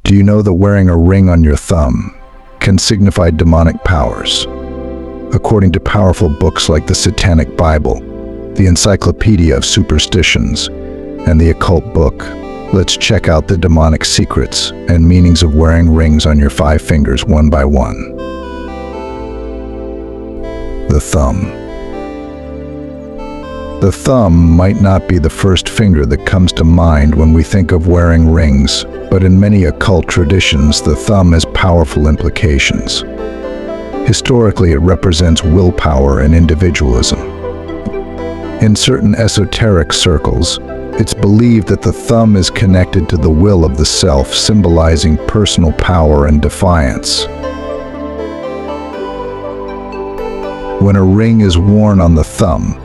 Do you know that wearing a ring on your thumb can signify demonic powers? According to powerful books like the Satanic Bible, the Encyclopedia of Superstitions, and the Occult book, let's check out the demonic secrets and meanings of wearing rings on your 5 fingers one by one. The thumb. The thumb might not be the first finger that comes to mind when we think of wearing rings, but in many occult traditions, the thumb has powerful implications. Historically, it represents willpower and individualism. In certain esoteric circles, it's believed that the thumb is connected to the will of the self, symbolizing personal power and defiance. When a ring is worn on the thumb,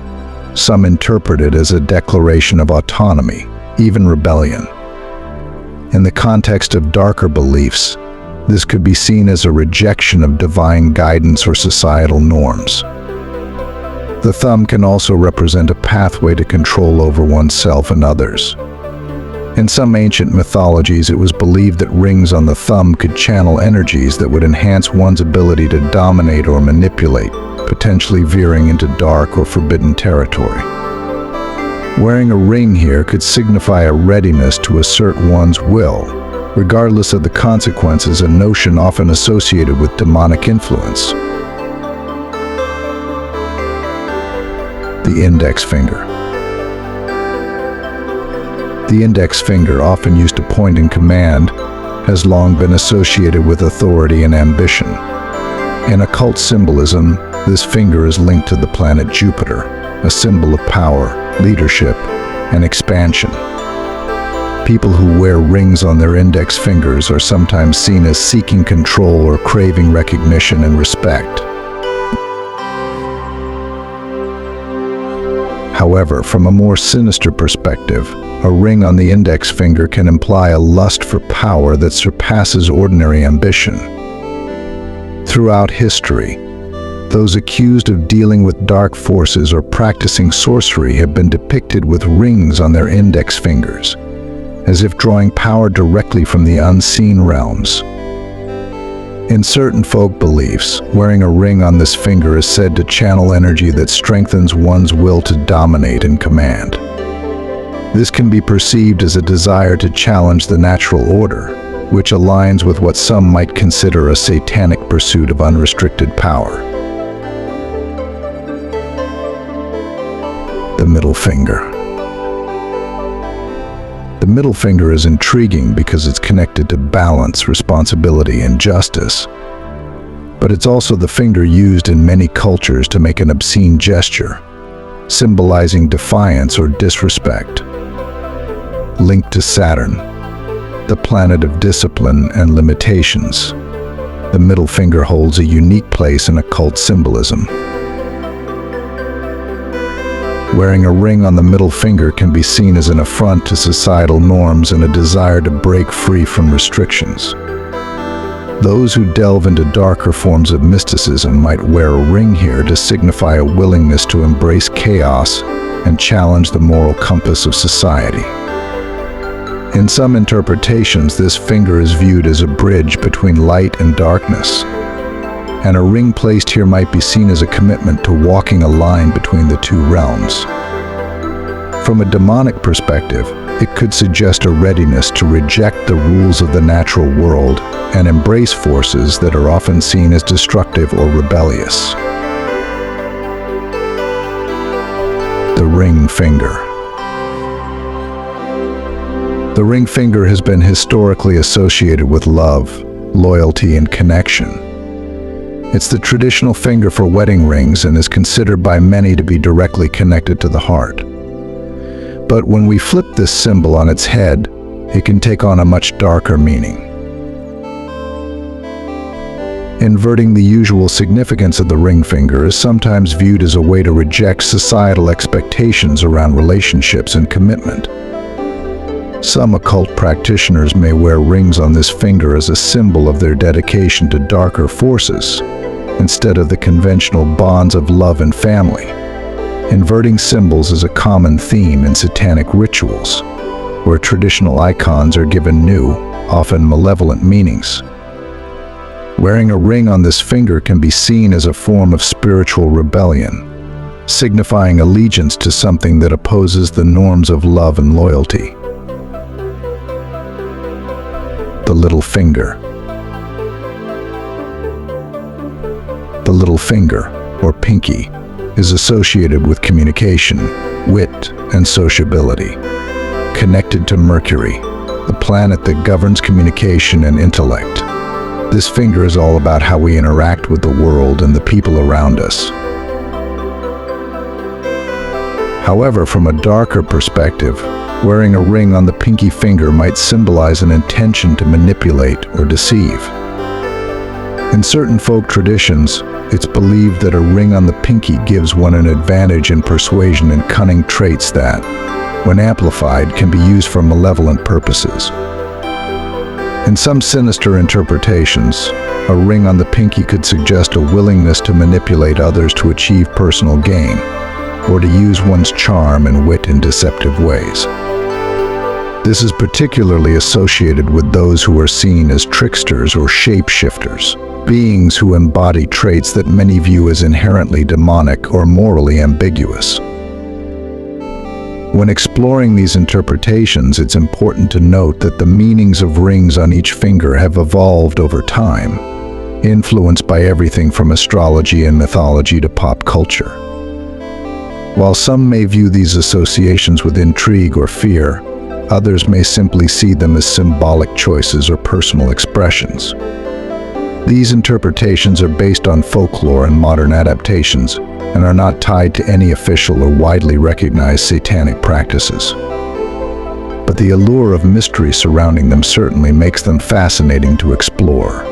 some interpret it as a declaration of autonomy, even rebellion. In the context of darker beliefs, this could be seen as a rejection of divine guidance or societal norms. The thumb can also represent a pathway to control over oneself and others. In some ancient mythologies, it was believed that rings on the thumb could channel energies that would enhance one's ability to dominate or manipulate, potentially veering into dark or forbidden territory. Wearing a ring here could signify a readiness to assert one's will, regardless of the consequences, a notion often associated with demonic influence. The index finger. The index finger, often used to point in command, has long been associated with authority and ambition. In occult symbolism, this finger is linked to the planet Jupiter, a symbol of power, leadership, and expansion. People who wear rings on their index fingers are sometimes seen as seeking control or craving recognition and respect. However, from a more sinister perspective, a ring on the index finger can imply a lust for power that surpasses ordinary ambition. Throughout history, those accused of dealing with dark forces or practicing sorcery have been depicted with rings on their index fingers, as if drawing power directly from the unseen realms. In certain folk beliefs, wearing a ring on this finger is said to channel energy that strengthens one's will to dominate and command. This can be perceived as a desire to challenge the natural order, which aligns with what some might consider a satanic pursuit of unrestricted power. The middle finger. The middle finger is intriguing because it's connected to balance, responsibility, and justice. But it's also the finger used in many cultures to make an obscene gesture, symbolizing defiance or disrespect. Linked to Saturn, the planet of discipline and limitations, the middle finger holds a unique place in occult symbolism. Wearing a ring on the middle finger can be seen as an affront to societal norms and a desire to break free from restrictions. Those who delve into darker forms of mysticism might wear a ring here to signify a willingness to embrace chaos and challenge the moral compass of society. In some interpretations, this finger is viewed as a bridge between light and darkness, and a ring placed here might be seen as a commitment to walking a line between the two realms. From a demonic perspective, it could suggest a readiness to reject the rules of the natural world and embrace forces that are often seen as destructive or rebellious. The ring finger. The ring finger has been historically associated with love, loyalty, and connection. It's the traditional finger for wedding rings and is considered by many to be directly connected to the heart. But when we flip this symbol on its head, it can take on a much darker meaning. Inverting the usual significance of the ring finger is sometimes viewed as a way to reject societal expectations around relationships and commitment. Some occult practitioners may wear rings on this finger as a symbol of their dedication to darker forces, instead of the conventional bonds of love and family. Inverting symbols is a common theme in satanic rituals, where traditional icons are given new, often malevolent meanings. Wearing a ring on this finger can be seen as a form of spiritual rebellion, signifying allegiance to something that opposes the norms of love and loyalty. The little finger. The little finger, or pinky, is associated with communication, wit, and sociability. Connected to Mercury, the planet that governs communication and intellect. This finger is all about how we interact with the world and the people around us. However, from a darker perspective, wearing a ring on the pinky finger might symbolize an intention to manipulate or deceive. In certain folk traditions, it's believed that a ring on the pinky gives one an advantage in persuasion and cunning traits that, when amplified, can be used for malevolent purposes. In some sinister interpretations, a ring on the pinky could suggest a willingness to manipulate others to achieve personal gain, or to use one's charm and wit in deceptive ways. This is particularly associated with those who are seen as tricksters or shapeshifters, beings who embody traits that many view as inherently demonic or morally ambiguous. When exploring these interpretations, it's important to note that the meanings of rings on each finger have evolved over time, influenced by everything from astrology and mythology to pop culture. While some may view these associations with intrigue or fear, others may simply see them as symbolic choices or personal expressions. These interpretations are based on folklore and modern adaptations, and are not tied to any official or widely recognized satanic practices. But the allure of mystery surrounding them certainly makes them fascinating to explore.